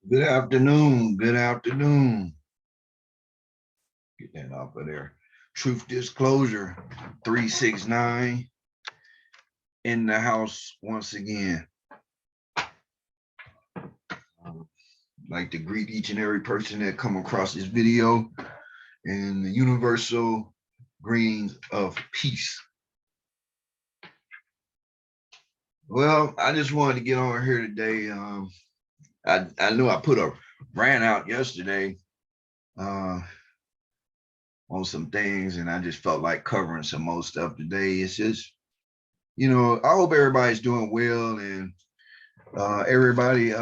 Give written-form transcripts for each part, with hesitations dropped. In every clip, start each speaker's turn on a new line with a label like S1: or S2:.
S1: Good afternoon. Good afternoon. Get that off of there. Truth Disclosure 369 in the house once again. Like to greet each and every person that come across this video and the universal greetings of peace. Well, I just wanted to get on here today. I knew I put a rant out yesterday uh, on some things, and I just felt like covering some more stuff today. It's just, I hope everybody's doing well and everybody,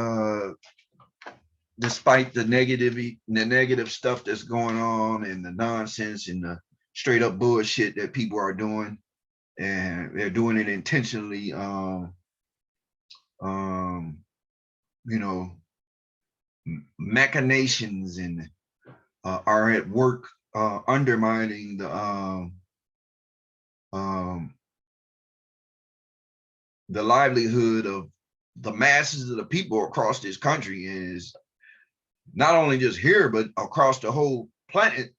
S1: despite the negative stuff that's going on and the nonsense and the straight up bullshit that people are doing, and they're doing it intentionally. Um, you know, machinations and are at work undermining um, the livelihood of the masses of the people across this country, is not only just here but across the whole planet.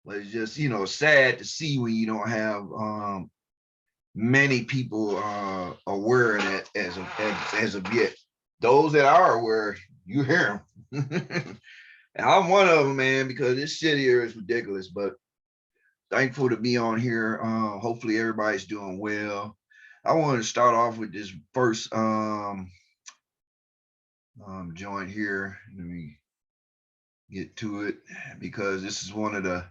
S1: But it's just sad to see when you don't have many people aware of that as of yet. Those that are aware, you hear them. And I'm one of them, man, because this shit here is ridiculous. But thankful to be on here. Hopefully everybody's doing well. I want to start off with this first joint here. Let me get to it, because this is one of the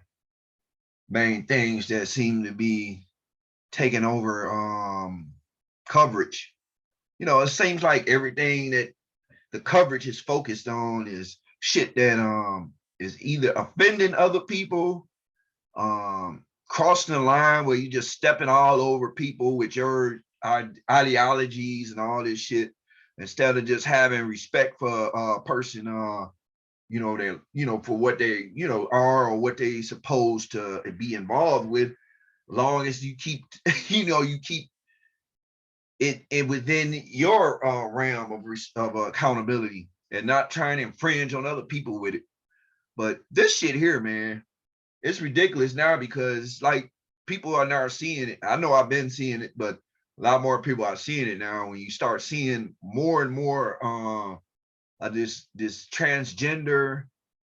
S1: main things that seem to be taking over coverage. It seems like everything that the coverage is focused on is shit that is either offending other people, crossing the line where you just stepping all over people with your ideologies and all this shit, instead of just having respect for a person, they, for what they, are, or what they supposed to be involved with. Long as you keep, you keep it within your realm of accountability, and not trying to infringe on other people with it. But this shit here, man, it's ridiculous now, because like people are now seeing it. I know I've been seeing it, but a lot more people are seeing it now. When you start seeing more and more this transgender,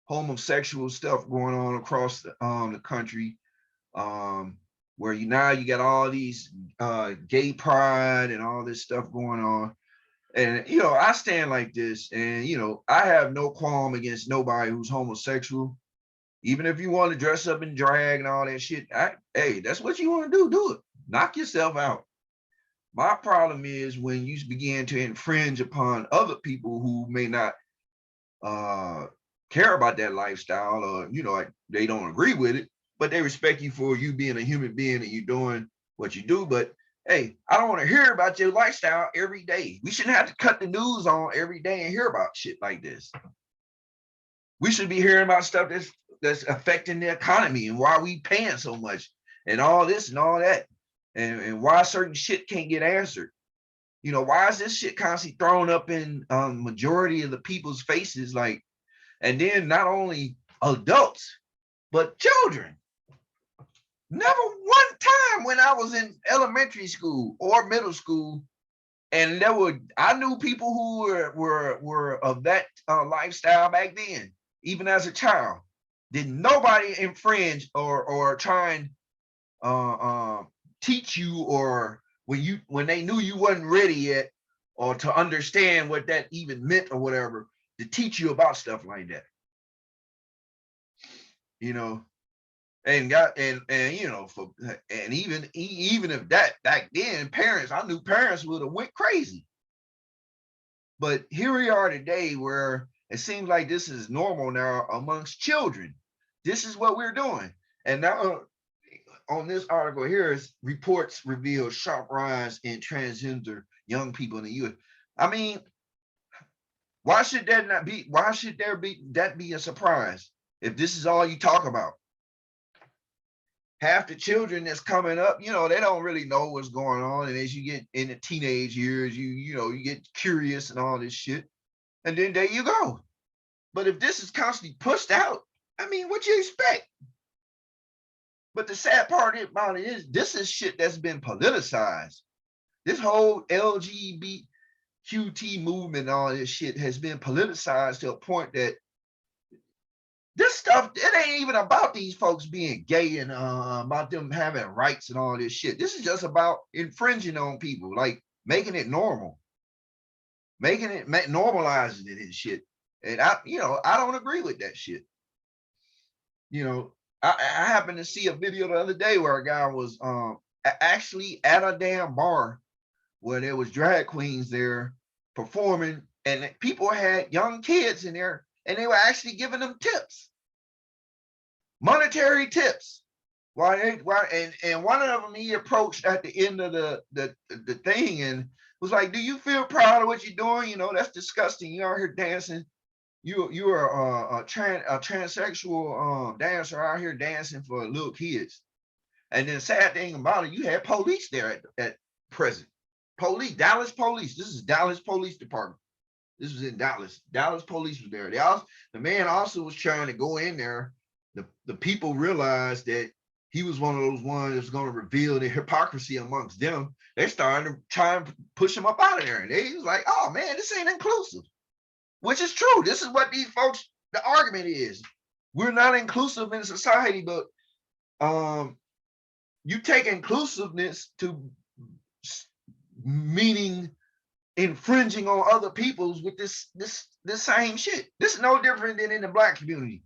S1: homosexual stuff going on across the country, where you got all these gay pride and all this stuff going on. And I stand like this, and I have no qualm against nobody who's homosexual. Even if you want to dress up in drag and all that shit, hey, that's what you want to do it. Knock yourself out. My problem is when you begin to infringe upon other people who may not uh, care about that lifestyle, or like they don't agree with it, but they respect you for you being a human being and you doing what you do. But hey, I don't want to hear about your lifestyle every day. We shouldn't have to cut the news on every day and hear about shit like this. We should be hearing about stuff that's affecting the economy, and why we paying so much and all this and all that, and why certain shit can't get answered. Why is this shit constantly thrown up in majority of the people's faces? Like, and then not only adults, but children. Never one time when I was in elementary school or middle school, and I knew people who were of that lifestyle back then, even as a child. Did nobody infringe or try and teach you, or when they knew you wasn't ready yet, or to understand what that even meant or whatever, to teach you about stuff like that. And got and for and even if that back then, I knew parents would have went crazy. But here we are today, where it seems like this is normal now amongst children. This is what we're doing. And now on this article here is reports reveal sharp rise in transgender young people in the U.S. I mean, why should there be a surprise if this is all you talk about? Half the children that's coming up, they don't really know what's going on. And as you get in the teenage years, you get curious and all this shit. And then there you go. But if this is constantly pushed out, I mean, what you expect? But the sad part about it is this is shit that's been politicized. This whole LGBTQT movement, all this shit has been politicized to a point that this stuff, it ain't even about these folks being gay and about them having rights and all this shit. This is just about infringing on people, like making it normal, making it normalizing it and shit. And I don't agree with that shit. I happened to see a video the other day where a guy was actually at a damn bar where there was drag queens there performing, and people had young kids in there, and they were actually giving them tips, monetary tips. And one of them, he approached at the end of the thing and was like, "Do you feel proud of what you're doing? That's disgusting. You out here dancing. You are a transsexual dancer out here dancing for little kids." And then sad thing about it, you had police there at present. Dallas police. This is Dallas Police Department. This was in Dallas. Dallas police was there. The man also was trying to go in there. The people realized that he was one of those ones that's going to reveal the hypocrisy amongst them. They started to try and push him up out of there. And they was like, "Oh man, this ain't inclusive." Which is true. This is what these folks, the argument is. We're not inclusive in society, but you take inclusiveness to meaning infringing on other people's with this same shit. This is no different than in the Black community.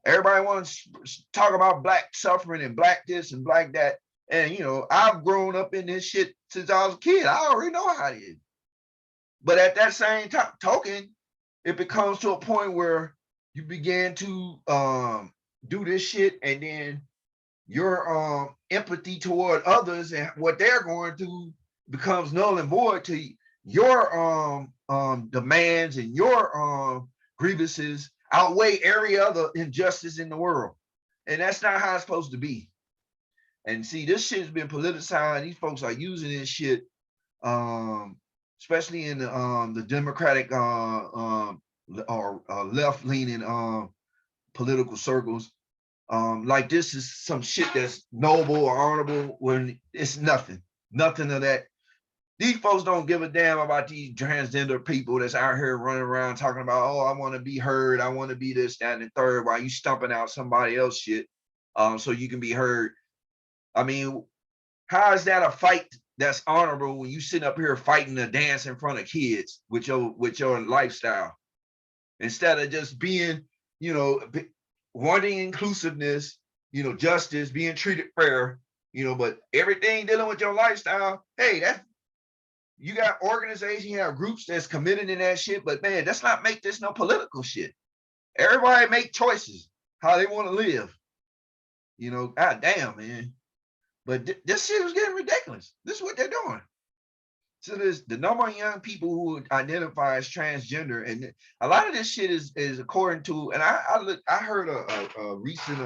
S1: Everybody wants to talk about Black suffering and Black this and Black that. And, I've grown up in this shit since I was a kid. I already know how it is. But at that same token, it becomes to a point where you begin to do this shit, and then your empathy toward others and what they're going through becomes null and void to your demands, and your grievances outweigh every other injustice in the world. And that's not how it's supposed to be. And see, this shit has been politicized. These folks are using this shit, especially in the Democratic or left-leaning political circles. Like this is some shit that's noble or honorable when it's nothing of that. These folks don't give a damn about these transgender people that's out here running around talking about, "Oh, I want to be heard. I want to be this, that, and the third," while you stumping out somebody else shit so you can be heard. I mean, how is that a fight that's honorable when you sitting up here fighting to dance in front of kids with your lifestyle? Instead of just being, wanting inclusiveness, justice, being treated fair, but everything dealing with your lifestyle, hey, you got organizations, you have groups that's committed in that shit, but man, let's not make this no political shit. Everybody make choices how they want to live. God damn, man. But this shit was getting ridiculous. This is what they're doing. So there's the number of young people who identify as transgender, and a lot of this shit is according to, and I heard a recent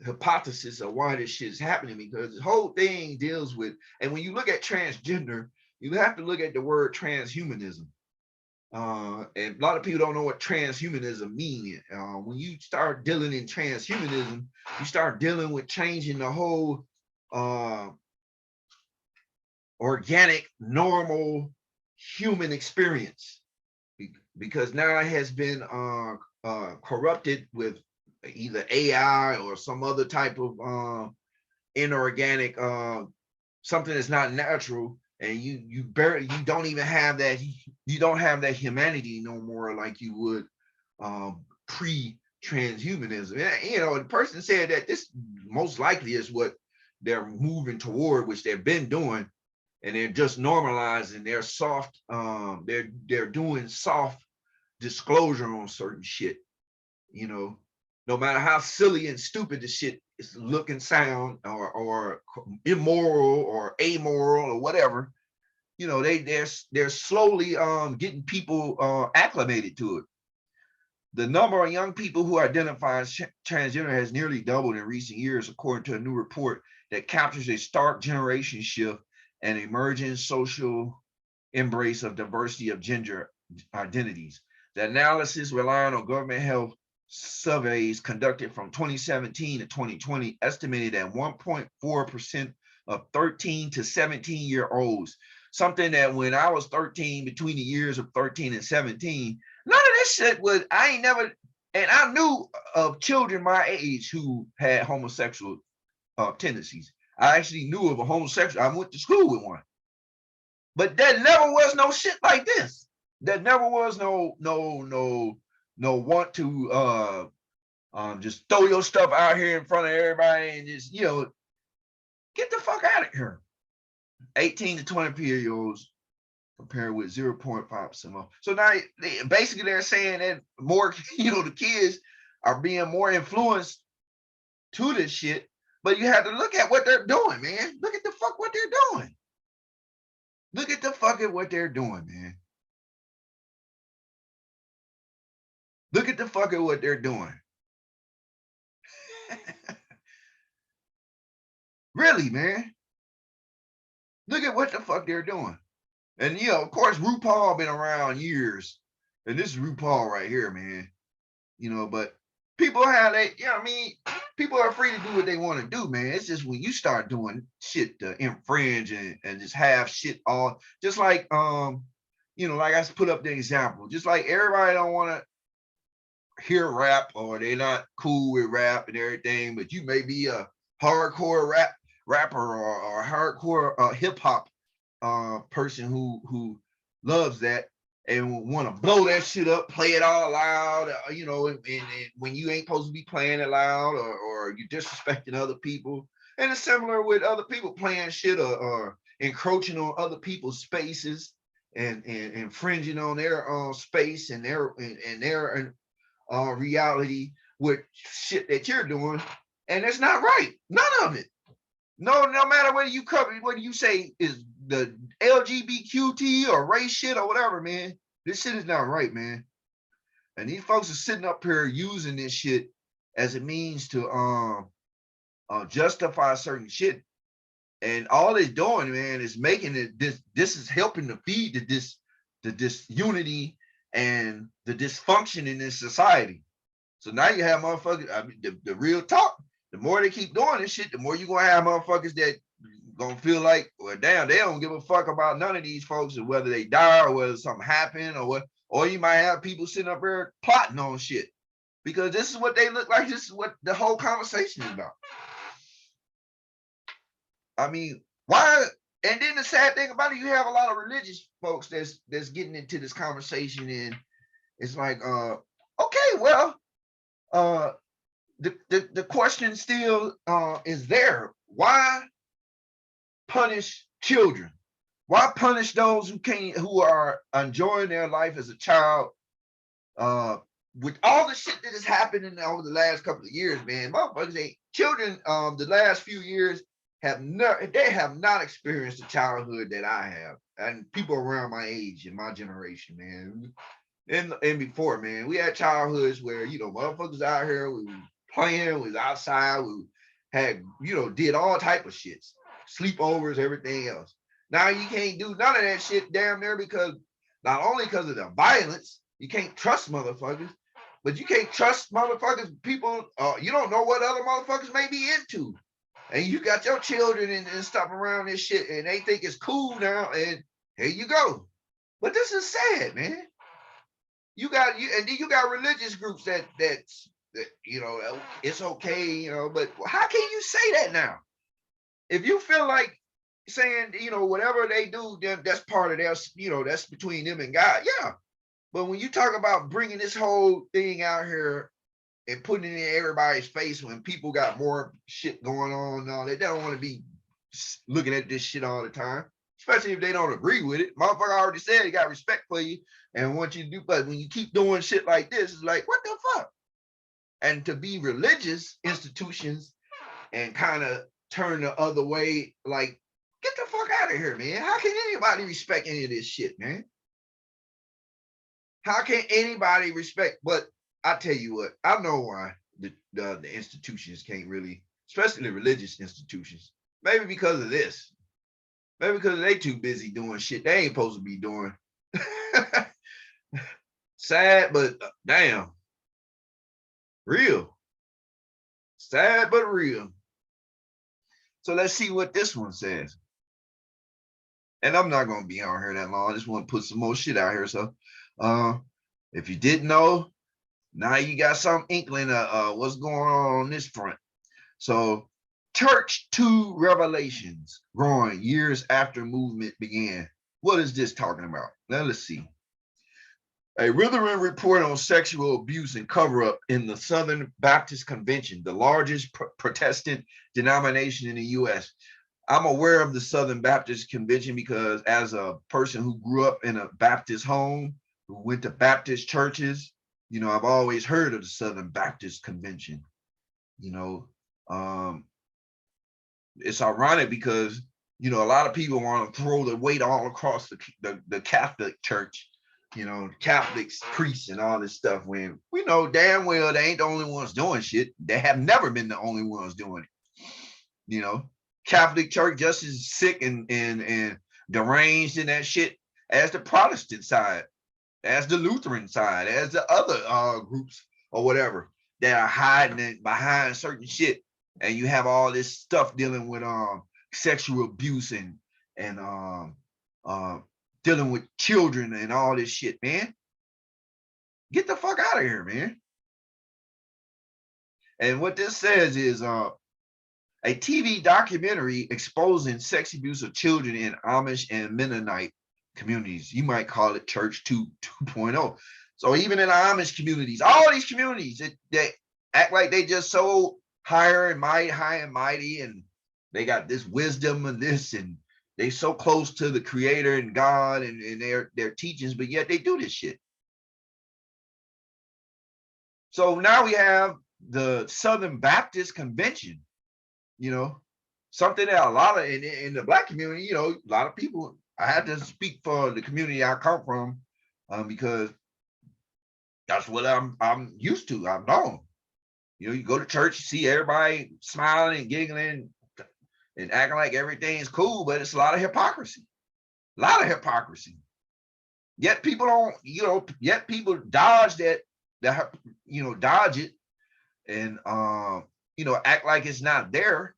S1: hypothesis of why this shit is happening, because the whole thing deals with, and when you look at transgender, you have to look at the word transhumanism. And a lot of people don't know what transhumanism means. When you start dealing in transhumanism, you start dealing with changing the whole organic, normal human experience, because now it has been corrupted with either AI or some other type of inorganic, something that's not natural, and you don't even have that, you don't have that humanity no more like you would pre-transhumanism. The person said that this most likely is what they're moving toward, which they've been doing, and they're just normalizing their soft, they're doing soft disclosure on certain shit, no matter how silly and stupid the shit is looking, sound, or immoral or amoral or whatever, they're slowly getting people acclimated to it. The number of young people who identify as transgender has nearly doubled in recent years, according to a new report that captures a stark generation shift and emerging social embrace of diversity of gender identities. The analysis relying on government health surveys conducted from 2017 to 2020 estimated that 1.4% of 13 to 17-year-olds, something that when I was 13, between the years of 13 and 17, none of this shit was, I ain't never, and I knew of children my age who had homosexual tendencies. I actually knew of a homosexual. I went to school with one. But there never was no shit like this. There never was no want to just throw your stuff out here in front of everybody and just, get the fuck out of here. 18 to 20-year-olds compared with 0.5% more. So now basically they're saying that more, the kids are being more influenced to this shit, but you have to look at what they're doing, man. Look at the fuck what they're doing. Look at the fuck at what they're doing, man. Look at the fuck at what they're doing. Really, man. Look at what the fuck they're doing. And, of course, RuPaul been around years. And this is RuPaul right here, man. But people have people are free to do what they want to do, man. It's just when you start doing shit to infringe and just have shit all, just like, like I put up the example, just like everybody don't want to hear rap or they're not cool with rap and everything, but you may be a hardcore rapper or a hardcore hip hop person who loves that and want to blow that shit up, play it all loud, and when you ain't supposed to be playing it loud or you disrespecting other people. And it's similar with other people playing shit or encroaching on other people's spaces and infringing on their space and their reality with shit that you're doing. And it's not right. None of it. No matter whether you say is the LGBTQ or race shit or whatever, man, this shit is not right, man. And these folks are sitting up here using this shit as a means to justify certain shit. And all it's doing, man, is making it this is helping to feed the disunity and the dysfunction in this society. So now you have motherfuckers, the real talk. The more they keep doing this shit, the more you're gonna have motherfuckers that gonna feel like, well, damn, they don't give a fuck about none of these folks and whether they die or whether something happened or what. Or you might have people sitting up there plotting on shit because this is what they look like. This is what the whole conversation is about. I mean, why? And then the sad thing about it, you have a lot of religious folks that's getting into this conversation, and it's like, okay, well, the question still is there. Why punish children? Why punish those who are enjoying their life as a child? With all the shit that has happened over the last couple of years, man, motherfuckers children. The last few years have not experienced the childhood that I have, and people around my age and my generation, man. And before, man, we had childhoods where motherfuckers out here, we were playing, we was outside, we had did all type of shits, sleepovers, everything else. Now you can't do none of that shit damn near because not only because of the violence, you can't trust motherfuckers, but you can't trust motherfuckers. People, you don't know what other motherfuckers may be into, and you got your children and stuff around this shit, and they think it's cool now, and here you go. But this is sad, man. And then you got religious groups that it's okay, but how can you say that now? If you feel like saying, whatever they do, then that's part of their, that's between them and God. Yeah. But when you talk about bringing this whole thing out here and putting it in everybody's face when people got more shit going on, they don't want to be looking at this shit all the time, especially if they don't agree with it. Motherfucker already said he got respect for you and want you to do, but when you keep doing shit like this, it's like, what the fuck? And to be religious institutions and kind of turn the other way, like, get the fuck out of here, man. How can anybody respect any of this shit, man? How can anybody respect? But I tell you what, I know why the institutions can't really, especially the religious institutions. Maybe because of this. Maybe because they too busy doing shit they ain't supposed to be doing. Sad, but damn, real. Sad, but real. So let's see what this one says. And I'm not gonna be on here that long. I just want to put some more shit out here. So if you didn't know, now you got some inkling of what's going on this front. So Church 2 revelations growing years after movement began. What is this talking about? Now let's see. A withering report on sexual abuse and cover-up in the Southern Baptist Convention, the largest Protestant denomination in the U.S. I'm aware of the Southern Baptist Convention because as a person who grew up in a Baptist home, who went to Baptist churches, you know, I've always heard of the Southern Baptist Convention. You know, it's ironic because, you know, a lot of people want to throw the weight all across the Catholic Church, you know, Catholics, priests, and all this stuff, when we know damn well they ain't the only ones doing shit. They have never been the only ones doing it. You know, Catholic Church just as sick and deranged in that shit as the Protestant side, as the Lutheran side, as the other groups or whatever that are hiding it behind certain shit. And you have all this stuff dealing with sexual abuse and dealing with children and all this shit, man. Get the fuck out of here, man. And what this says is a TV documentary exposing sex abuse of children in Amish and Mennonite communities. You might call it Church 2.0. So even in the Amish communities, all these communities, they act like they just so high and mighty, and they got this wisdom and this, and they so close to the Creator and God and their teachings, but yet they do this shit. So now we have the Southern Baptist Convention, you know, something that a lot of in the Black community, you know, a lot of people. I had to speak for the community I come from because that's what I'm used to. I've known. You know, you go to church, you see everybody smiling and giggling and acting like everything's cool, but it's a lot of hypocrisy. A lot of hypocrisy. Yet people don't, you know, yet people dodge that, you know, dodge it and, you know, act like it's not there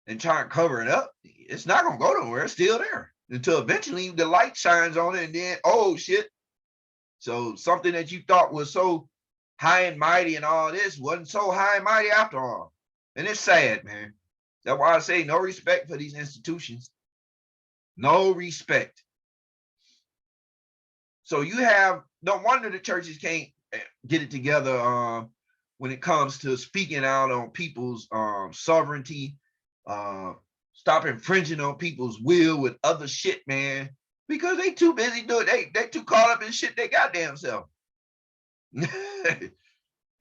S1: and try and cover it up. It's not going to go nowhere. It's still there until eventually the light shines on it and then, oh, shit. So something that you thought was so high and mighty and all this wasn't so high and mighty after all. And it's sad, man. That's why I say no respect for these institutions. No respect. So you have, no wonder the churches can't get it together when it comes to speaking out on people's sovereignty, stop infringing on people's will with other shit, man, because they too busy doing, they too caught up in shit they goddamn self.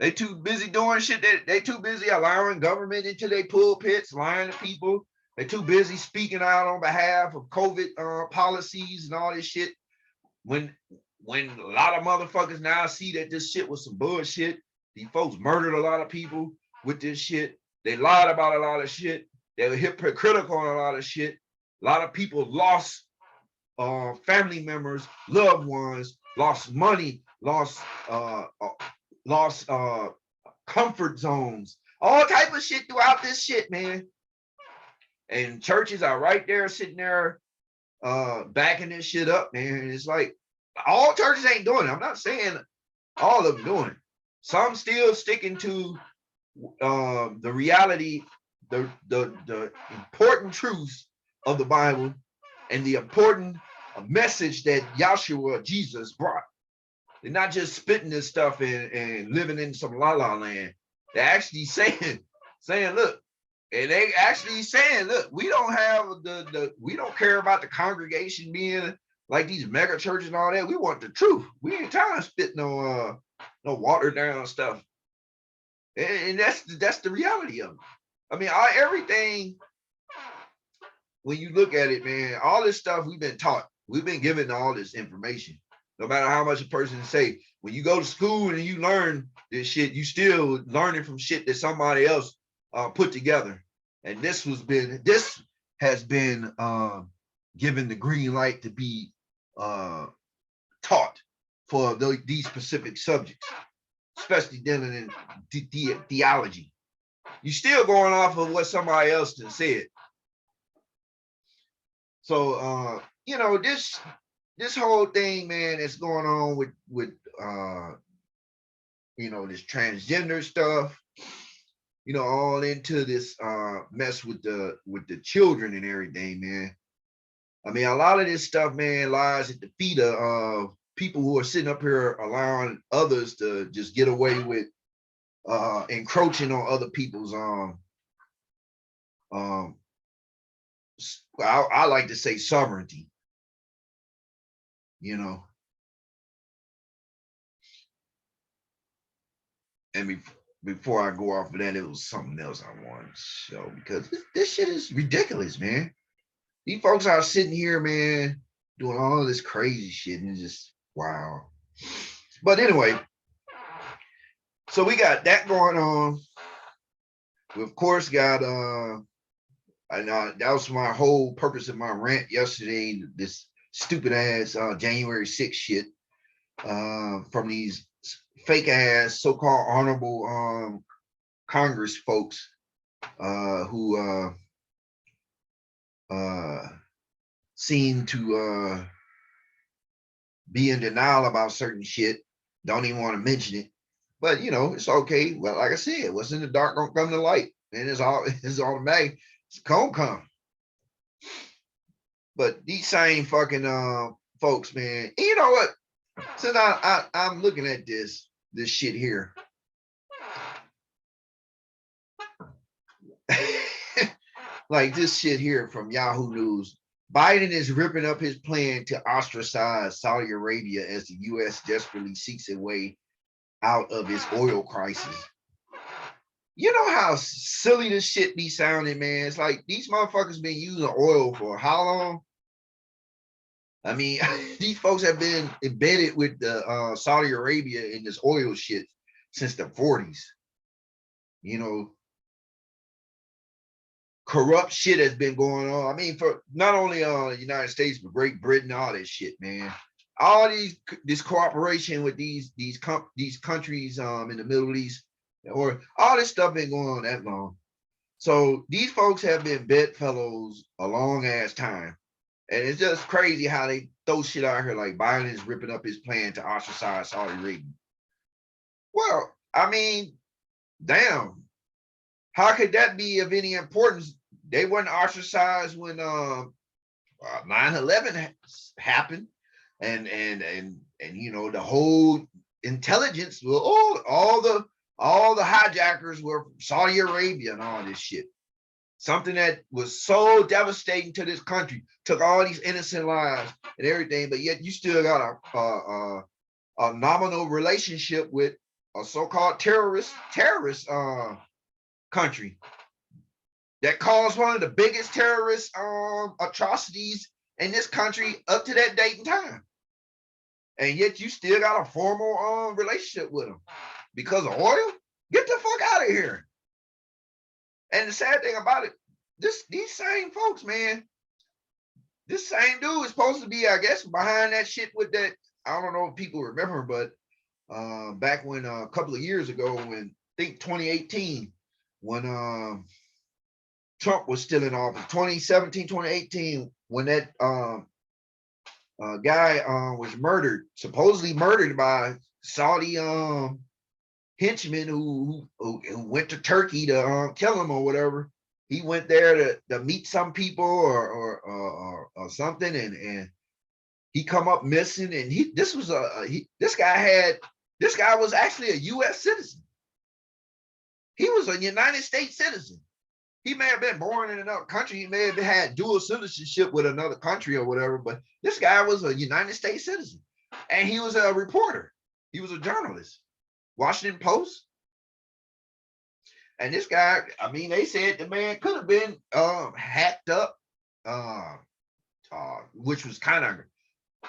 S1: They too busy doing shit that they too busy allowing government into their pulpits, lying to people. They're too busy speaking out on behalf of COVID policies and all this shit. When a lot of motherfuckers now see that this shit was some bullshit, these folks murdered a lot of people with this shit. They lied about a lot of shit. They were hypocritical on a lot of shit. A lot of people lost family members, loved ones, lost money, lost comfort zones, all type of shit throughout this shit, man. And churches are right there sitting there backing this shit up, man. It's like all churches ain't doing it. I'm not saying all of them doing it. Some still sticking to the reality, the important truths of the Bible and the important message that Yahshua, Jesus, brought. They're not just spitting this stuff and living in some la-la land. They're actually saying, look, and they actually saying, look, we don't have we don't care about the congregation being like these mega churches and all that. We want the truth. We ain't trying to spit no watered down stuff. And that's the reality of it. I mean, everything, when you look at it, man, all this stuff we've been taught. We've been given all this information. No matter how much a person say, when you go to school and you learn this shit, you still learning from shit that somebody else put together. And this has been given the green light to be taught for these specific subjects, especially dealing in theology. You're still going off of what somebody else has said. So you know, this whole thing, man, that's going on with you know, this transgender stuff, you know, all into this mess with the children and everything, man. I mean, a lot of this stuff, man, lies at the feet of people who are sitting up here allowing others to just get away with encroaching on other people's I like to say sovereignty, you know. And before I go off of that, it was something else I wanted to show, because this shit is ridiculous, man. These folks are sitting here, man, doing all this crazy shit, and it's just wow. But anyway, so we got that going on. We of course got that was my whole purpose of my rant yesterday. This stupid ass January 6th shit from these fake ass so-called honorable Congress folks who seem to be in denial about certain shit, don't even want to mention it. But you know, it's okay. Well, like I said, what's in the dark gonna come to light, and it's automatic. It's gonna come. But these same fucking folks, man. And you know what? Since I'm looking at this shit here, like this shit here from Yahoo News. Biden is ripping up his plan to ostracize Saudi Arabia as the U.S. desperately seeks a way out of its oil crisis. You know how silly this shit be sounding, man? It's like these motherfuckers been using oil for how long? I mean, these folks have been embedded with the Saudi Arabia in this oil shit since the 40s. You know, corrupt shit has been going on. I mean, for not only the United States, but Great Britain, all this shit, man. All this cooperation with these countries in the Middle East, or all this stuff been going on that long. So these folks have been bedfellows a long ass time. And it's just crazy how they throw shit out here like Biden is ripping up his plan to ostracize Saudi Arabia. Well, I mean, damn. How could that be of any importance? They weren't ostracized when 9/11 happened, and you know, the whole intelligence, well, all the hijackers were from Saudi Arabia and all this shit. Something that was so devastating to this country, took all these innocent lives and everything, but yet you still got a nominal relationship with a so-called terrorist country that caused one of the biggest terrorist atrocities in this country up to that date and time. And yet you still got a formal relationship with them because of oil? Get the fuck out of here. And the sad thing about it, these same folks, man, this same dude is supposed to be, I guess, behind that shit with that. I don't know if people remember, but back when a couple of years ago, when I think 2018, when Trump was still in office, 2017, 2018, when that guy was murdered, supposedly murdered by Saudi henchmen who went to Turkey to kill him or whatever. He went there to meet some people or something, and he come up missing. And this guy was actually a U.S. citizen. He was a United States citizen. He may have been born in another country. He may have had dual citizenship with another country or whatever, but this guy was a United States citizen. And he was a reporter. He was a journalist. Washington Post. And this guy, I mean, they said the man could have been hacked up, which was kind of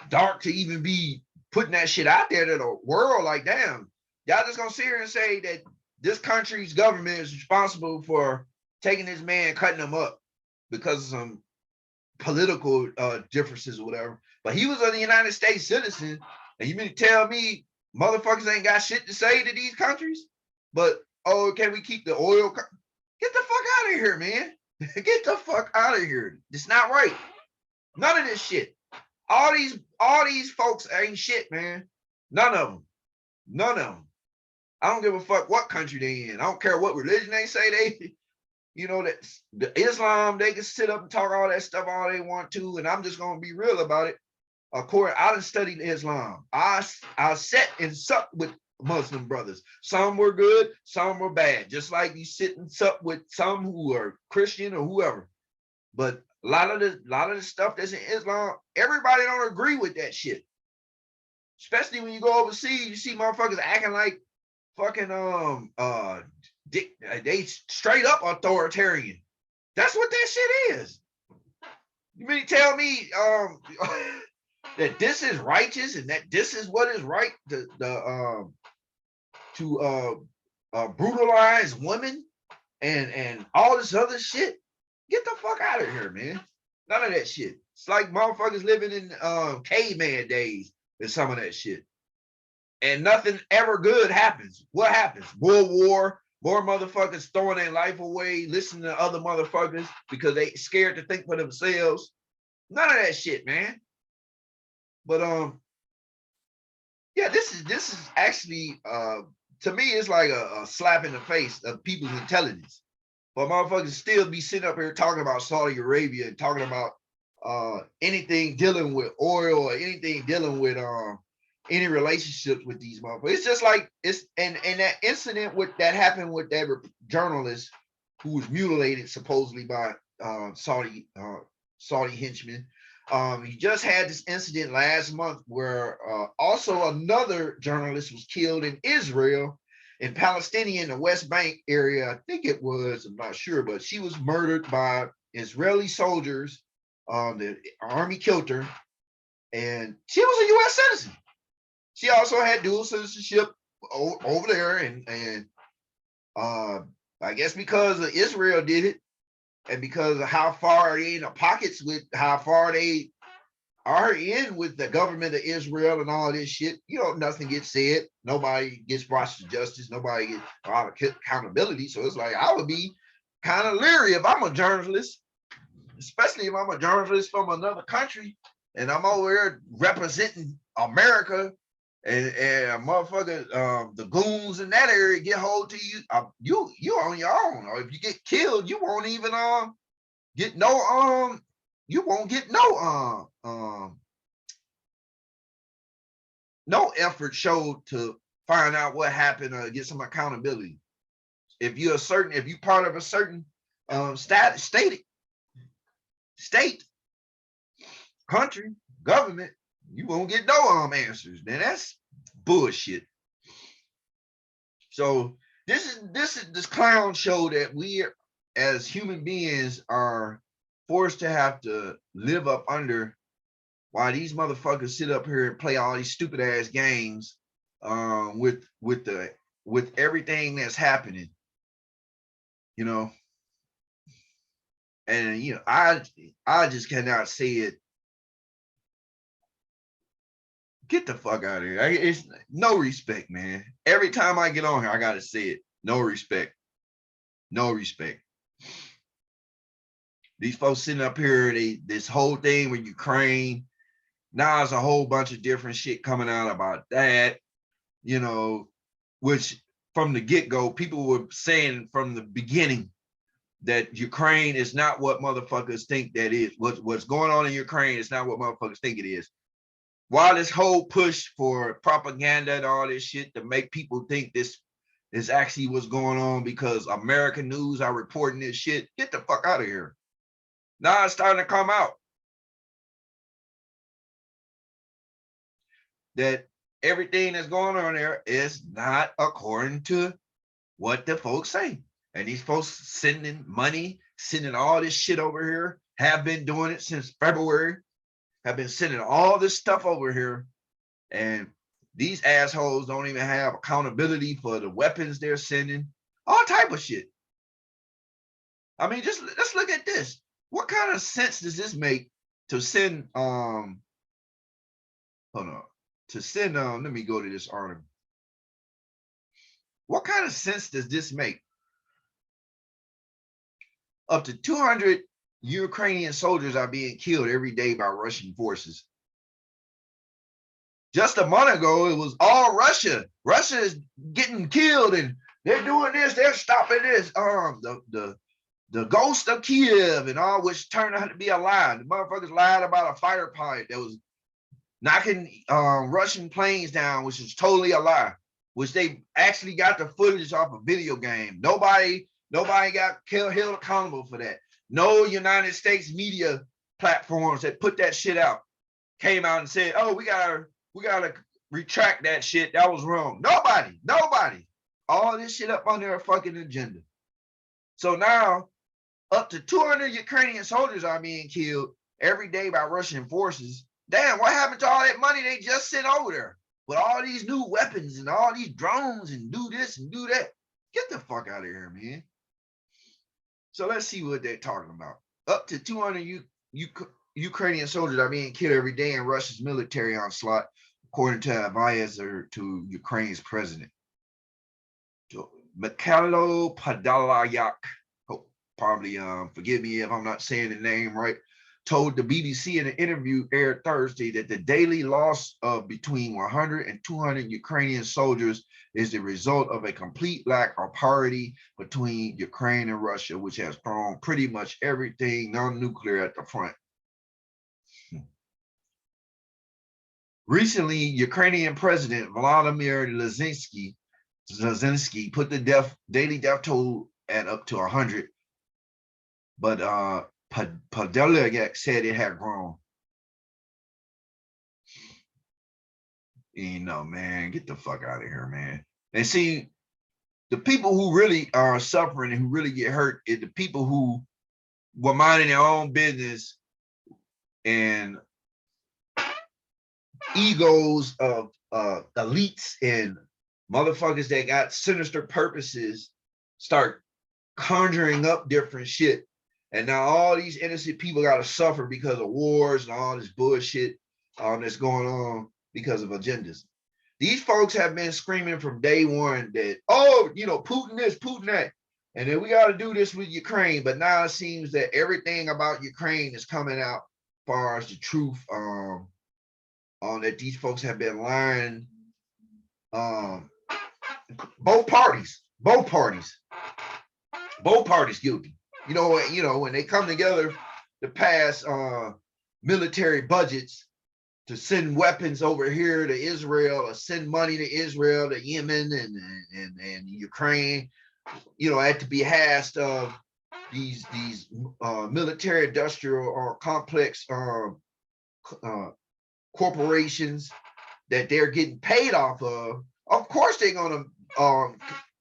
S1: dark to even be putting that shit out there to the world. Like, damn, y'all just gonna sit here and say that this country's government is responsible for taking this man, cutting him up because of some political differences or whatever. But he was a United States citizen, And you mean to tell me motherfuckers ain't got shit to say to these countries? But, oh, can we keep the oil? Get the fuck out of here, man. Get the fuck out of here. It's not right. None of this shit. All these folks ain't shit, man. None of them. None of them. I don't give a fuck what country they in. I don't care what religion they say they, you know, that the Islam, they can sit up and talk all that stuff all they want to, and I'm just gonna be real about it. Of course, I done studied Islam. I sat and supped with Muslim brothers. Some were good, some were bad. Just like you sit and sup with some who are Christian or whoever. But a lot of the stuff that's in Islam, everybody don't agree with that shit. Especially when you go overseas, you see motherfuckers acting like fucking they straight up authoritarian. That's what that shit is. You mean to tell me that this is righteous and that this is what is right to brutalize women and all this other shit? Get the fuck out of here, man. None of that shit. It's like motherfuckers living in caveman days and some of that shit. And nothing ever good happens. What happens? World war, more motherfuckers throwing their life away, listening to other motherfuckers because they scared to think for themselves. None of that shit, man. But yeah, this is actually to me, it's like a slap in the face of people's intelligence. But motherfuckers still be sitting up here talking about Saudi Arabia and talking about anything dealing with oil or anything dealing with any relationships with these motherfuckers. It's just like it's and that incident with that happened with that journalist who was mutilated supposedly by Saudi henchmen. He just had this incident last month where also another journalist was killed in Israel, in Palestinian, the West Bank area. I think it was, I'm not sure, but she was murdered by Israeli soldiers. The army killed her, and she was a U.S. citizen. She also had dual citizenship over there, and I guess because of Israel did it, and because of how far they in the pockets with how far they are in with the government of Israel and all this shit, you know, nothing gets said. Nobody gets brought to justice. Nobody gets a lot of accountability. So it's like I would be kind of leery if I'm a journalist, especially if I'm a journalist from another country and I'm over here representing America. And motherfucker, the goons in that area get hold to you. You on your own. Or if you get killed, you won't even get no you won't get no no effort showed to find out what happened or get some accountability. If you're part of a certain state, country, government, you won't get no answers. Then that's bullshit. So this clown show that we as human beings are forced to have to live up under, while these motherfuckers sit up here and play all these stupid ass games with everything that's happening, you know. And you know, I just cannot say it. Get the fuck out of here. It's no respect, man. Every time I get on here, I gotta say it. No respect. No respect. These folks sitting up here, this whole thing with Ukraine. Now there's a whole bunch of different shit coming out about that, you know, which from the get-go, people were saying from the beginning that Ukraine is not what motherfuckers think that is. What's going on in Ukraine is not what motherfuckers think it is. While this whole push for propaganda and all this shit to make people think this is actually what's going on because American news are reporting this shit, get the fuck out of here. Now it's starting to come out that everything that's going on there is not according to what the folks say. And these folks sending money, sending all this shit over here, have been doing it since February, have been sending all this stuff over here. And these assholes don't even have accountability for the weapons they're sending, all type of shit. I mean, just let's look at this. What kind of sense does this make to send to send let me go to this article. What kind of sense does this make? Up to 200 Ukrainian soldiers are being killed every day by Russian forces. Just a month ago, it was all Russia. Russia is getting killed and they're doing this, they're stopping this. The ghost of Kiev and all, which turned out to be a lie. The motherfuckers lied about a fighter pilot that was knocking Russian planes down, which is totally a lie, which they actually got the footage off a video game. Nobody got held accountable for that. No United States media platforms that put that shit out came out and said, oh, we gotta retract that shit. That was wrong. Nobody. All this shit up on their fucking agenda. So now up to 200 Ukrainian soldiers are being killed every day by Russian forces. Damn, what happened to all that money they just sent over there with all these new weapons and all these drones and do this and do that? Get the fuck out of here, man. So let's see what they're talking about. Up to 200 Ukrainian soldiers are being killed every day in Russia's military onslaught, according to an advisor to Ukraine's president. Mikhailo Podolyak, probably forgive me if I'm not saying the name right, told the BBC in an interview aired Thursday that the daily loss of between 100 and 200 Ukrainian soldiers is the result of a complete lack of parity between Ukraine and Russia, which has thrown pretty much everything non-nuclear at the front. Recently, Ukrainian President Volodymyr Zelensky put the daily death toll at up to 100, but Podolyak said it had grown. You know, man, get the fuck out of here, man. And see, the people who really are suffering and who really get hurt is the people who were minding their own business and egos of elites and motherfuckers that got sinister purposes start conjuring up different shit. And now all these innocent people got to suffer because of wars and all this bullshit that's going on because of agendas. These folks have been screaming from day one that, oh, you know, Putin this, Putin that, and then we got to do this with Ukraine. But now it seems that everything about Ukraine is coming out as far as the truth on that these folks have been lying. Both parties guilty. You know, when they come together to pass military budgets to send weapons over here to Israel or send money to Israel, to Yemen and Ukraine, you know, at the behest of these military industrial or complex corporations that they're getting paid off of course they're gonna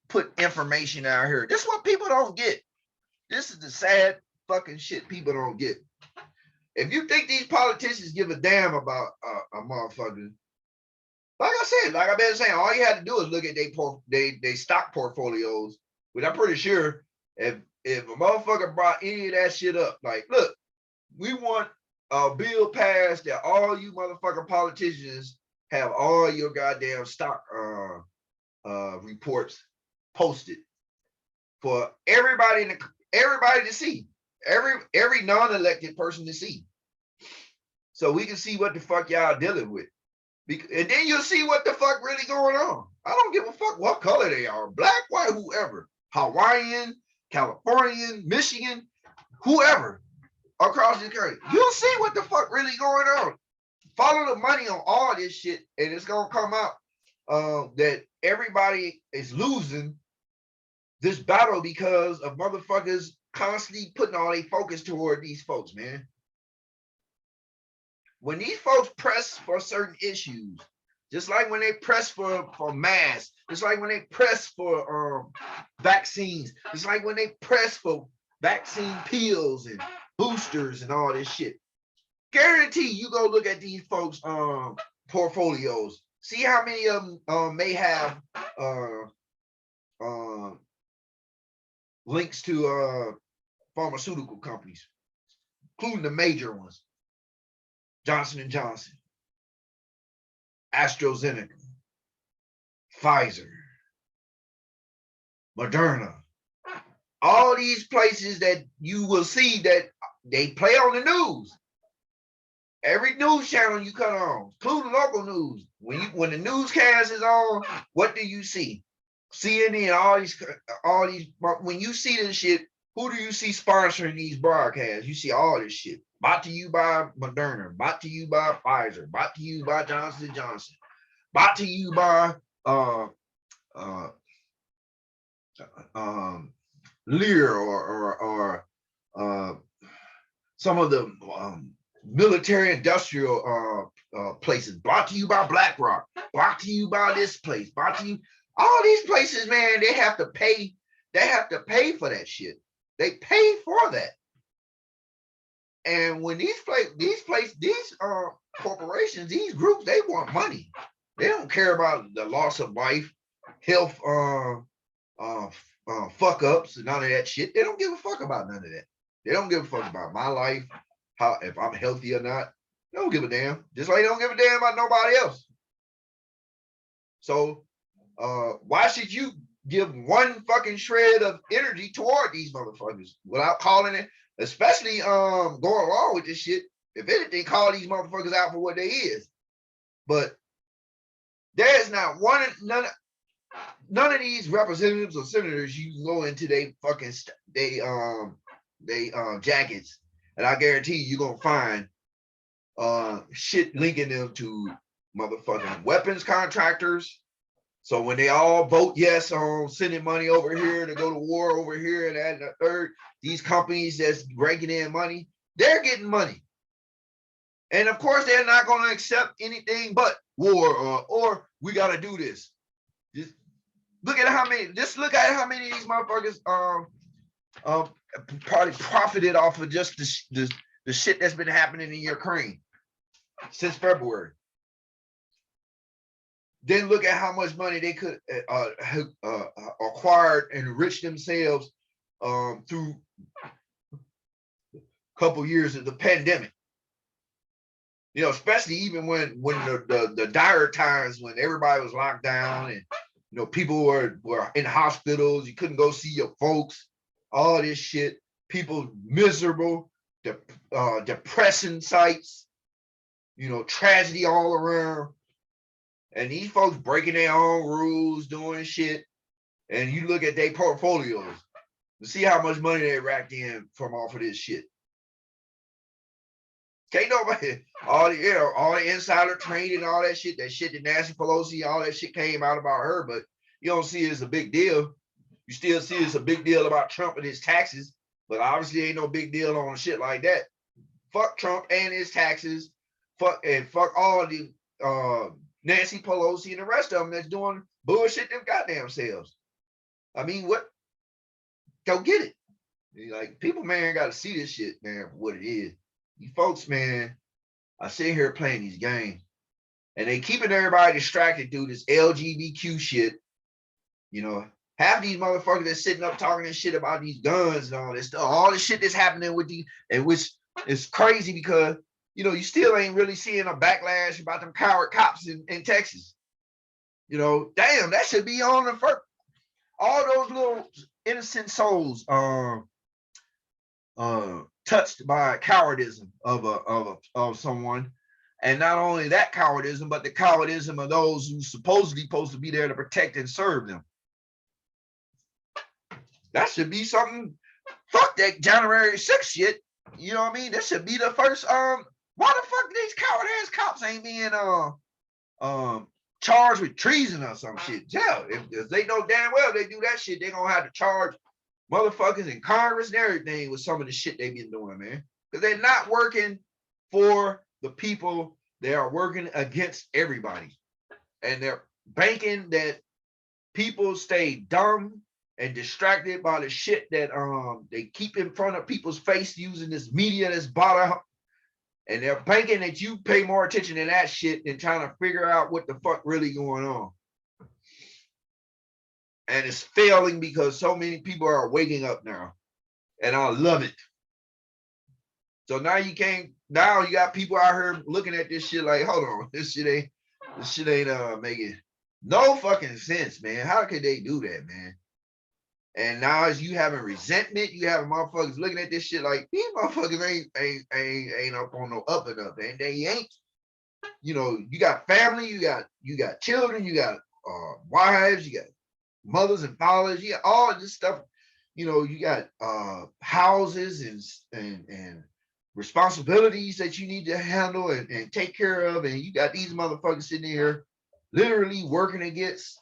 S1: put information out here. This is what people don't get. This is the sad fucking shit people don't get. If you think these politicians give a damn about a motherfucker, like I said, like I've been saying, all you had to do is look at they stock portfolios, which I'm pretty sure if a motherfucker brought any of that shit up, like, look, we want a bill passed that all you motherfucking politicians have all your goddamn stock reports posted for everybody to see, every non-elected person to see, so we can see what the fuck y'all dealing with, and then you'll see what the fuck really going on. I don't give a fuck what color they are, black, white, whoever, Hawaiian, Californian, Michigan, whoever across this country. You'll see what the fuck really going on. Follow the money on all this shit, and it's gonna come out that everybody is losing this battle because of motherfuckers constantly putting all their focus toward these folks, man. When these folks press for certain issues, just like when they press for masks, just like when they press for vaccines, just like when they press for vaccine pills and boosters and all this shit, guarantee you go look at these folks portfolios, see how many of them may have links to pharmaceutical companies, including the major ones, Johnson & Johnson, AstraZeneca, Pfizer, Moderna, all these places that you will see that they play on the news. Every news channel you cut on, including local news. When the newscast is on, what do you see? CNN, all these. When you see this shit, who do you see sponsoring these broadcasts? You see all this shit. Brought to you by Moderna. Brought to you by Pfizer. Brought to you by Johnson & Johnson. Brought to you by Lear or some of the military industrial places. Brought to you by BlackRock. Brought to you by this place. Brought to you. All these places, man, they have to pay. They have to pay for that shit. They pay for that. And when these corporations, these groups, they want money. They don't care about the loss of life, health, fuck ups, and none of that shit. They don't give a fuck about none of that. They don't give a fuck about my life, how if I'm healthy or not. They don't give a damn. Just like they don't give a damn about nobody else. So why should you give one fucking shred of energy toward these motherfuckers without calling it, especially going along with this shit? If anything, call these motherfuckers out for what they is. But there's not none of these representatives or senators you can go into they fucking jackets, and I guarantee you're gonna find shit linking them to motherfucking weapons contractors. So when they all vote yes on sending money over here to go to war over here and that and the third, these companies that's breaking in money, they're getting money. And of course, they're not going to accept anything but war or we got to do this. Just look at how many of these motherfuckers probably profited off of just the shit that's been happening in Ukraine since February. Then look at how much money they could acquired and enrich themselves through a couple years of the pandemic. You know, especially even when the dire times when everybody was locked down and you know people were in hospitals, you couldn't go see your folks, all this shit, people miserable, depressing sights, you know, tragedy all around. And these folks breaking their own rules, doing shit. And you look at their portfolios to see how much money they racked in from off of this shit. Can't nobody, all the insider trading, all that shit that Nancy Pelosi, all that shit came out about her, but you don't see it as a big deal. You still see it's a big deal about Trump and his taxes, but obviously ain't no big deal on shit like that. Fuck Trump and his taxes. Fuck all the Nancy Pelosi and the rest of them that's doing bullshit them goddamn selves. I mean, what? Go get it. Like, people, man, got to see this shit, man, for what it is. You folks, man, are sitting here playing these games, and they keeping everybody distracted through this LGBTQ shit. You know, half these motherfuckers that's sitting up talking this shit about these guns and all this stuff, all the shit that's happening with these, and which is crazy because you know, you still ain't really seeing a backlash about them coward cops in Texas. You know, damn, that should be on the first. All those little innocent souls touched by cowardism of someone. And not only that cowardism, but the cowardism of those who supposedly supposed to be there to protect and serve them. That should be something. Fuck that January 6th shit. You know what I mean? That should be the first why the fuck these coward ass cops ain't being charged with treason or some shit? Yeah, if they know damn well they do that shit, they gonna have to charge motherfuckers in Congress and everything with some of the shit they been doing, man. Because they're not working for the people, they are working against everybody. And they're banking that people stay dumb and distracted by the shit that they keep in front of people's face using this media that's bought out. And they're banking that you pay more attention to that shit than trying to figure out what the fuck really going on. And it's failing because so many people are waking up now. And I love it. So now you got people out here looking at this shit like, hold on, this shit ain't, This shit ain't making no fucking sense, man. How could they do that, man? And now as you having resentment, you having motherfuckers looking at this shit like these motherfuckers ain't up on no up and up, and they ain't. You know, you got family, you got children, you got wives, you got mothers and fathers, you got all this stuff. You know, you got houses and responsibilities that you need to handle and take care of, and you got these motherfuckers sitting here literally working against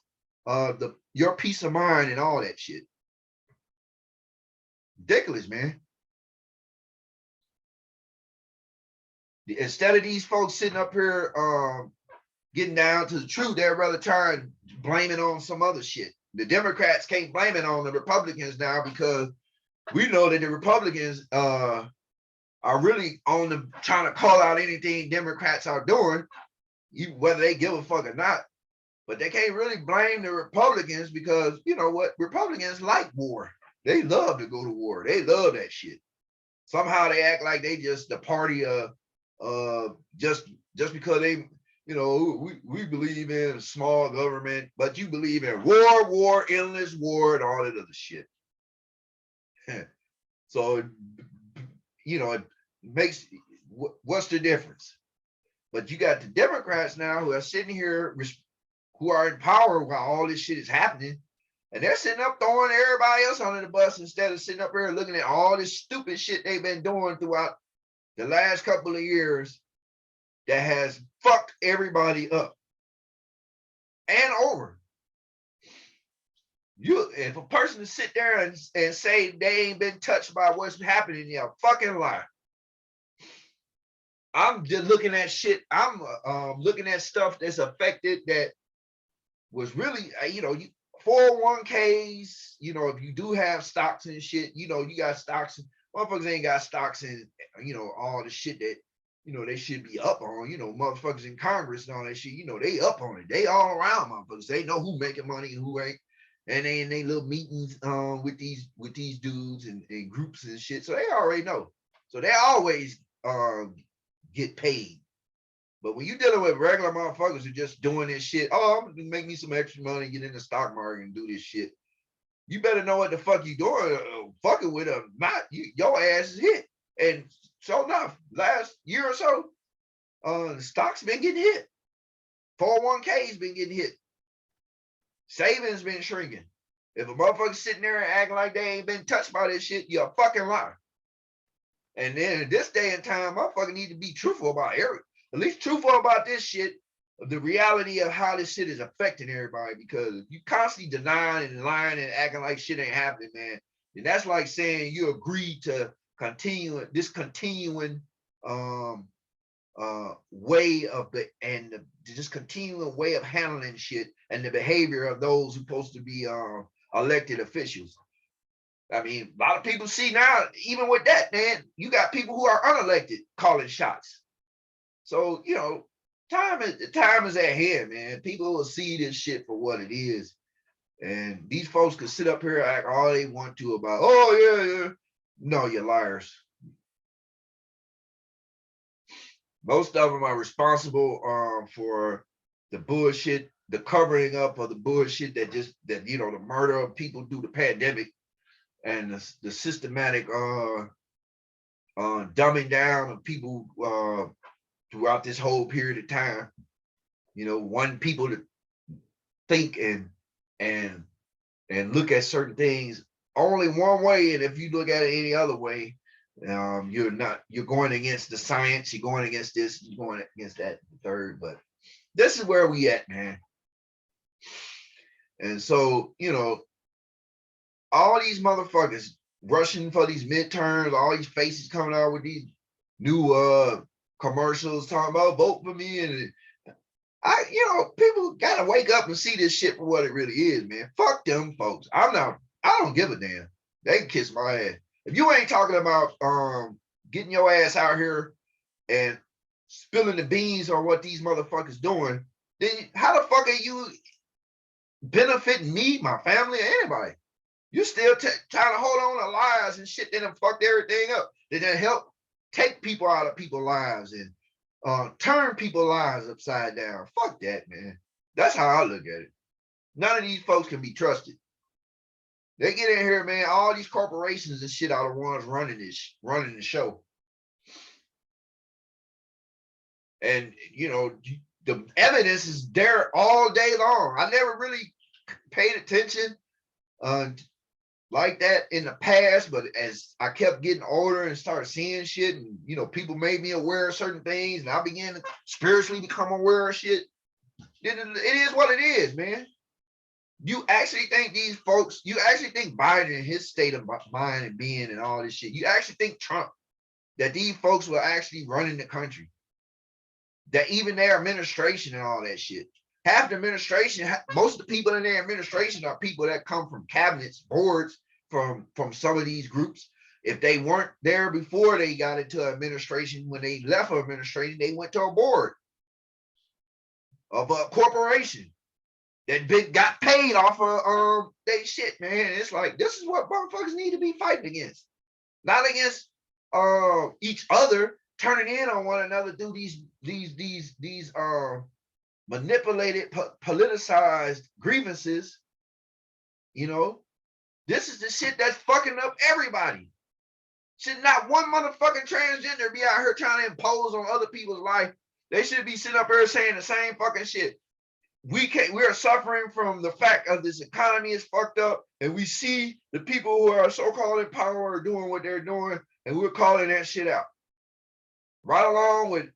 S1: your peace of mind and all that shit. Ridiculous, man. Instead of these folks sitting up here getting down to the truth, they'd rather try and blame it on some other shit. The Democrats can't blame it on the Republicans now because we know that the Republicans are really on the trying to call out anything Democrats are doing, whether they give a fuck or not. But they can't really blame the Republicans because you know what? Republicans like war. They love to go to war. They love that shit. Somehow they act like they just the party of just because they, you know, we believe in small government, but you believe in war, endless war, and all that other shit. So, you know, it makes, what's the difference? But you got the Democrats now who are sitting here, who are in power while all this shit is happening, and they're sitting up throwing everybody else under the bus instead of sitting up here looking at all this stupid shit they've been doing throughout the last couple of years that has fucked everybody up and over. If a person to sit there and say they ain't been touched by what's happening, you're a fucking liar. I'm just looking at shit. I'm looking at stuff that's affected that was really, you know, 401ks, you know, if you do have stocks and shit, you know, you got stocks. Motherfuckers ain't got stocks in, you know, all the shit that, you know, they should be up on, you know, motherfuckers in Congress and all that shit, you know, they up on it. They all around motherfuckers. They know who making money and who ain't. And they in their little meetings with these dudes and groups and shit. So they already know. So they always get paid. But when you're dealing with regular motherfuckers who just doing this shit, oh, I'm gonna make me some extra money, get in the stock market and do this shit. You better know what the fuck you doing, fucking with them. Not your ass is hit. And so enough, last year or so, the stock's been getting hit. 401k's been getting hit. Savings been shrinking. If a motherfucker's sitting there and acting like they ain't been touched by this shit, you're a fucking liar. And then in this day and time, motherfucker need to be truthful about everything. At least truthful about this shit, the reality of how this shit is affecting everybody. Because if you constantly denying and lying and acting like shit ain't happening, man, then that's like saying you agreed to continue this continuing way of just continuing way of handling shit and the behavior of those who supposed to be elected officials. I mean, a lot of people see now, even with that, man, you got people who are unelected calling shots. So, you know, the time is at hand, man. People will see this shit for what it is. And these folks can sit up here and act all they want to about, oh, yeah. No, you're liars. Most of them are responsible for the bullshit, the covering up of the bullshit that you know, the murder of people through the pandemic and the systematic dumbing down of people throughout this whole period of time. You know, wanting people to think and look at certain things only one way, and if you look at it any other way, you're going against the science, you're going against this, you're going against that, the third. But this is where we at, man. And so, you know, all these motherfuckers rushing for these midterms, all these faces coming out with these new commercials talking about vote for me, and you know, people gotta wake up and see this shit for what it really is, man. Fuck them folks. I don't give a damn. They can kiss my ass. If you ain't talking about getting your ass out here and spilling the beans on what these motherfuckers doing, then how the fuck are you benefiting me, my family, or anybody? You still trying to hold on to lies and shit that done fucked everything up. That help take people out of people's lives and turn people's lives upside down. Fuck that, man. That's how I look at it. None of these folks can be trusted. They get in here, man. All these corporations and shit are the ones running the show. And you know, the evidence is there all day long. I never really paid attention like that in the past, but as I kept getting older and started seeing shit, and you know, people made me aware of certain things, and I began to spiritually become aware of shit. It is what it is, man. You actually think these folks, you actually think Biden and his state of mind and being and all this shit, you actually think Trump, that these folks were actually running the country, that even their administration and all that shit, half the administration, most of the people in their administration are people that come from cabinets, boards, from some of these groups. If they weren't there before they got into administration, when they left administration, they went to a board of a corporation that got paid off of they shit, man. It's like, this is what motherfuckers need to be fighting against, not against each other, turning in on one another, do these manipulated, politicized grievances. You know, this is the shit that's fucking up everybody. Should not one motherfucking transgender be out here trying to impose on other people's life. They should be sitting up here saying the same fucking shit. We are suffering from the fact of this economy is fucked up, and we see the people who are so-called in power are doing what they're doing, and we're calling that shit out. Right along with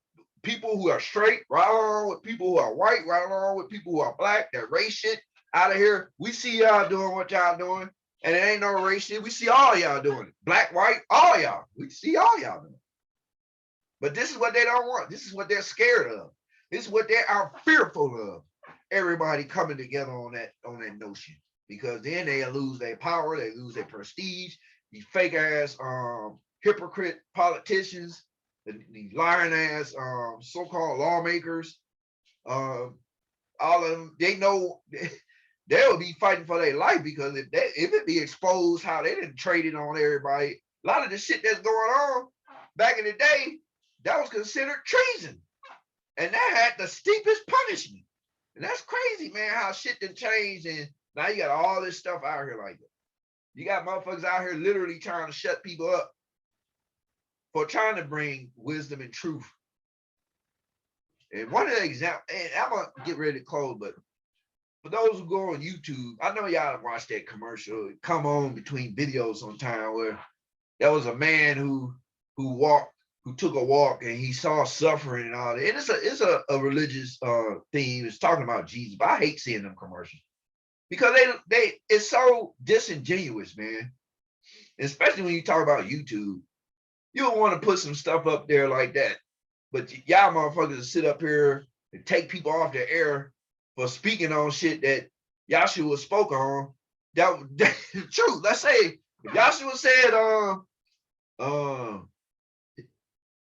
S1: people who are straight, right along with people who are white, right along with people who are black, that race shit out of here. We see y'all doing what y'all doing, and it ain't no race shit. We see all y'all doing it. Black, white, all y'all. We see all y'all doing it. But this is what they don't want. This is what they're scared of. This is what they are fearful of. Everybody coming together on that notion, because then they lose their power, they lose their prestige. These fake ass hypocrite politicians, these lying ass so-called lawmakers, all of them, they know they'll be fighting for their life, because if it be exposed how they didn't trade it on everybody, a lot of the shit that's going on back in the day, that was considered treason, and that had the steepest punishment. And that's crazy, man, how shit done changed, and now you got all this stuff out here like that. You got motherfuckers out here literally trying to shut people up for trying to bring wisdom and truth. And one of the examples, and I'm gonna get ready to close, but for those who go on YouTube, I know y'all watched that commercial, come on between videos sometime, where there was a man who took a walk and he saw suffering and all that. And it's a religious theme. It's talking about Jesus, but I hate seeing them commercials, because they it's so disingenuous, man. Especially when you talk about YouTube. You don't want to put some stuff up there like that. But y'all motherfuckers sit up here and take people off the air for speaking on shit that Yahshua spoke on. That's the truth. Let's say if Yahshua said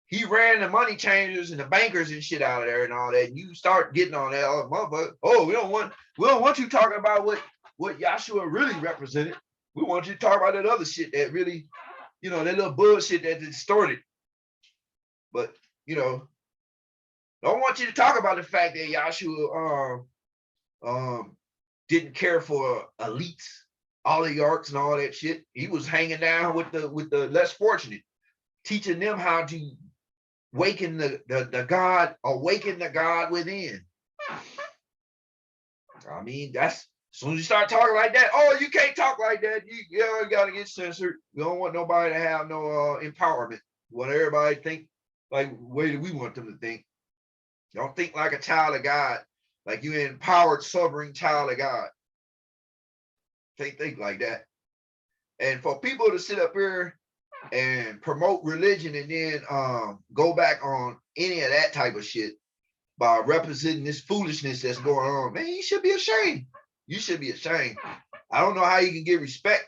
S1: he ran the money changers and the bankers and shit out of there and all that, and you start getting on that, motherfucker, we don't want you talking about what Yahshua really represented. We want you to talk about that other shit that really, you know, that little bullshit that distorted. But, you know, don't want you to talk about the fact that Yahshua didn't care for elites, oligarchs and all that shit. He was hanging down with the less fortunate, teaching them how to awaken the God within. I mean, that's, as soon as you start talking like that, you can't talk like that. You gotta get censored. We don't want nobody to have no empowerment. We want everybody to think like the way that we want them to think. Don't think like a child of God, like you're an empowered, sovereign child of God. Can't think like that. And for people to sit up here and promote religion and then go back on any of that type of shit by representing this foolishness that's going on, man, you should be ashamed. You should be ashamed. I don't know how you can get respect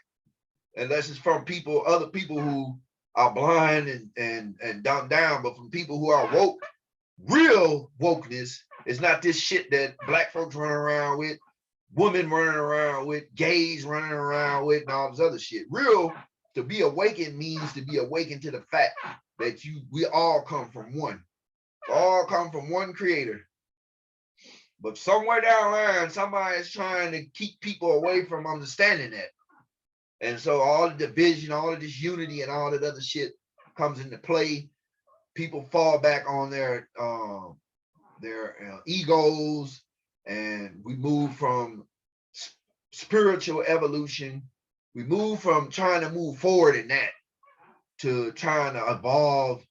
S1: unless it's from other people who are blind and dumbed down, but from people who are woke. Real wokeness is not this shit that black folks running around with, women running around with, gays running around with, and all this other shit. Real, to be awakened means to be awakened to the fact that we all come from one. All come from one creator. But somewhere down the line, somebody is trying to keep people away from understanding that. And so all the division, all of this unity and all that other shit comes into play. People fall back on their egos, and we move from spiritual evolution. We move from trying to move forward in that to trying to evolve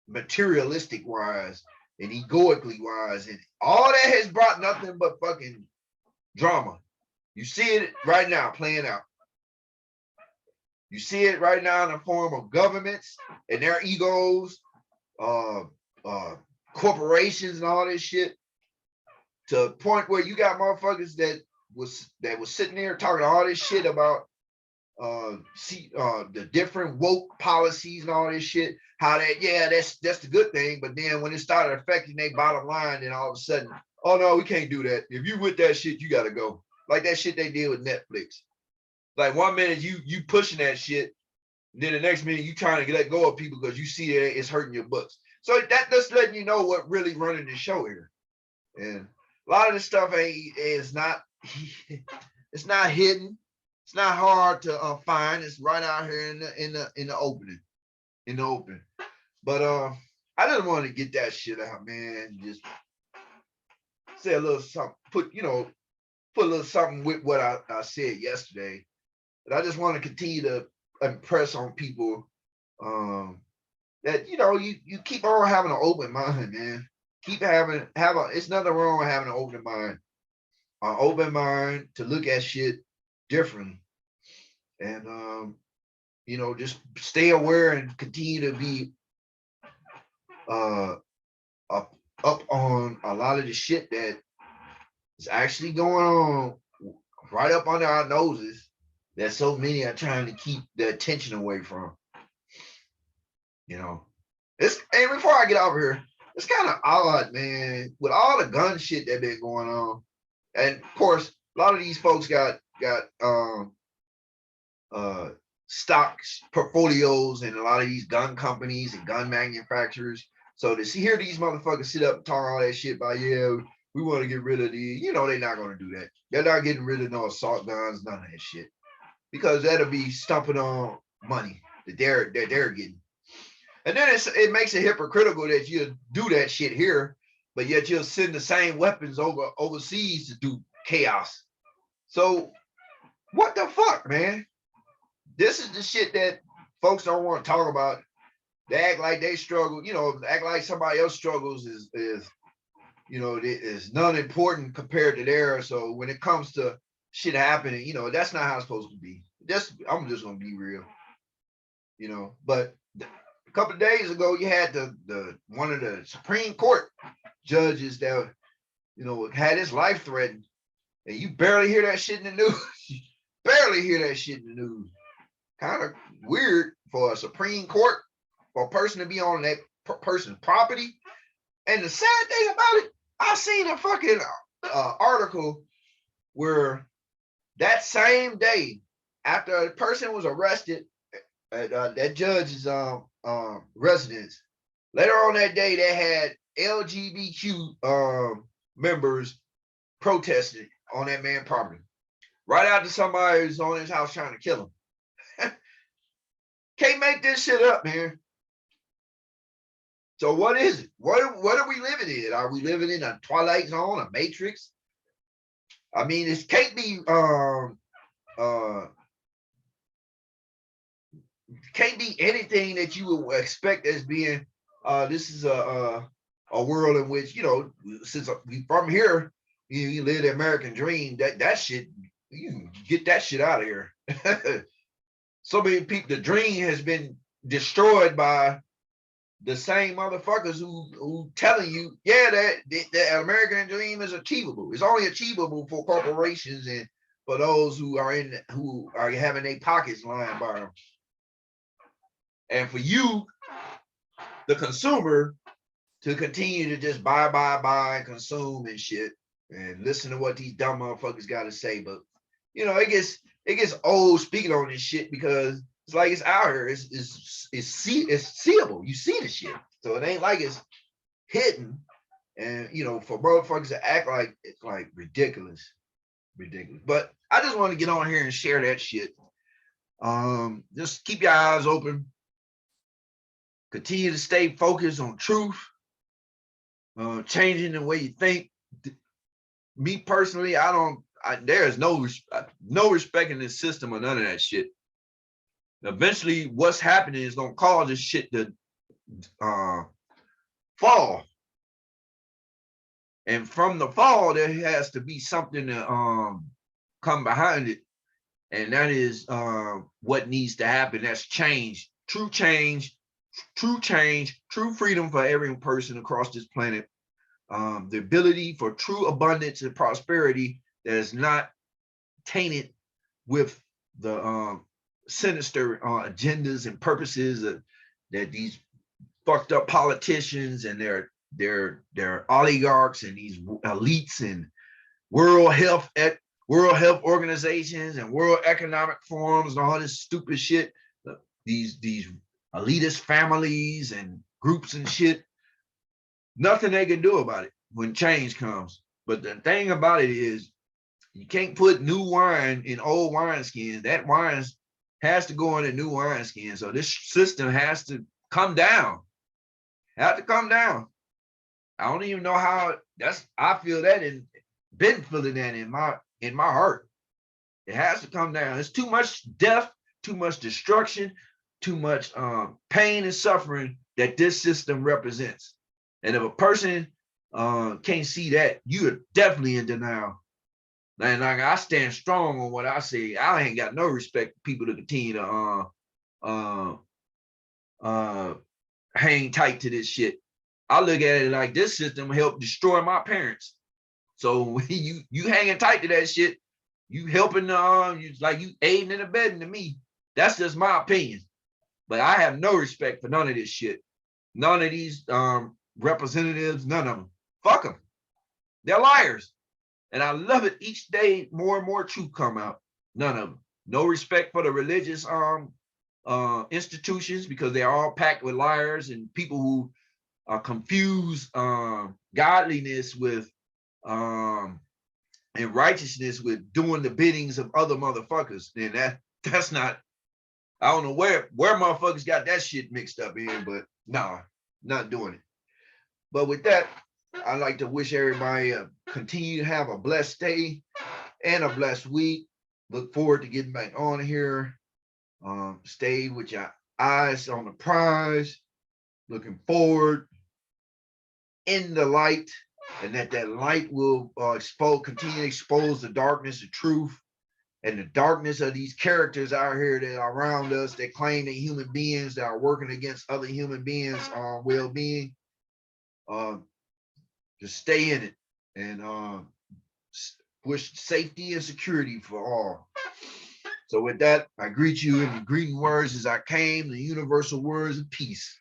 S1: materialistic wise and egoically wise, and all that has brought nothing but fucking drama. You see it right now playing out. You see it right now in the form of governments and their egos, corporations and all this shit, to a point where you got motherfuckers that was sitting there talking all this shit about the different woke policies and all this shit. How that, yeah, that's the good thing, but then when it started affecting their bottom line, then all of a sudden, oh no, we can't do that. If you with that shit, you gotta go. Like that shit they did with Netflix. Like 1 minute you pushing that shit, then the next minute you trying to let go of people because you see that it's hurting your books. So that just letting you know what really running the show here. And a lot of this stuff is not it's not hidden. It's not hard to find. It's right out here in the opening, in the open. But I just want to get that shit out, man. Just say a little something. Put a little something with what I said yesterday. But I just want to continue to impress on people that you keep on having an open mind, man. Keep it's nothing wrong with having an open mind to look at shit differently, and just stay aware and continue to be up on a lot of the shit that is actually going on right up under our noses that so many are trying to keep the attention away from. And before I get over here, it's kind of odd, man, with all the gun shit that been going on. And of course, a lot of these folks got stocks portfolios and a lot of these gun companies and gun manufacturers. So to hear these motherfuckers sit up and talk all that shit about, yeah, we want to get rid of they're not going to do that. They're not getting rid of no assault guns, none of that shit, because that'll be stumping on money that they're getting. And then it makes it hypocritical that you do that shit here, but yet you'll send the same weapons overseas to do chaos. So what the fuck, man? This is the shit that folks don't want to talk about. They act like they struggle, act like somebody else struggles is none important compared to theirs. So when it comes to shit happening, that's not how it's supposed to be. I'm just gonna be real, But a couple of days ago, you had the one of the Supreme Court judges that had his life threatened, and you barely hear that shit in the news. Barely hear that shit in the news. Kind of weird for a Supreme Court, for a person to be on that person's property. And the sad thing about it, I seen a fucking article where that same day, after a person was arrested at that judge's residence, later on that day, they had LGBTQ members protesting on that man's property. Right after somebody was on his house trying to kill him. Can't make this shit up, man. So what is it? What are we living in? Are we living in a Twilight Zone, a Matrix? I mean, it can't be anything that you would expect as being this is a world in which, since we from here, you live the American dream, that shit, you get that shit out of here. So many people, the dream has been destroyed by the same motherfuckers who telling you, yeah, that the American dream is achievable. It's only achievable for corporations and for those who are having their pockets lined by them. And for you, the consumer, to continue to just buy and consume and shit and listen to what these dumb motherfuckers got to say. But it gets old speaking on this shit because it's like it's out here. It's seeable. You see the shit. So it ain't like it's hitting, and for motherfuckers to act like it's like ridiculous. But I just want to get on here and share that shit. Just keep your eyes open. Continue to stay focused on truth, changing the way you think. Me personally, there is no respect in this system or none of that shit. Eventually, what's happening is gonna cause this shit to fall. And from the fall, there has to be something to come behind it. And that is what needs to happen. That's change, true freedom for every person across this planet. The ability for true abundance and prosperity that is not tainted with the sinister agendas and purposes that these fucked up politicians and their oligarchs and these elites and World Health organizations and World Economic Forums and all this stupid shit. These elitist families and groups and shit. Nothing they can do about it when change comes. But the thing about it is, you can't put new wine in old wineskins. That wine has to go in a new wineskin. So this system has to come down. I don't even know how I feel that and been feeling that in my heart. It has to come down. There's too much death, too much destruction, too much pain and suffering that this system represents. And if a person can't see that, you are definitely in denial. And like I stand strong on what I say. I ain't got no respect for people to continue to hang tight to this shit. I look at it like this system helped destroy my parents. So when you hanging tight to that shit, you helping you aiding and abetting to me. That's just my opinion. But I have no respect for none of this shit. None of these representatives, none of them. Fuck them. They're liars. And I love it each day more and more truth come out. None of them. No respect for the religious institutions because they're all packed with liars and people who confuse godliness with and righteousness with doing the biddings of other motherfuckers. And that's not, I don't know where motherfuckers got that shit mixed up in, but nah, not doing it. But with that, I'd like to wish everybody continue to have a blessed day and a blessed week. Look forward to getting back on here. Stay with your eyes on the prize. Looking forward in the light, and that light will continue to expose the darkness of truth and the darkness of these characters out here that are around us that claim they're human beings that are working against other human beings' well-being. Just stay in it and wish safety and security for all. So with that, I greet you in the greeting words as I came, the universal words of peace.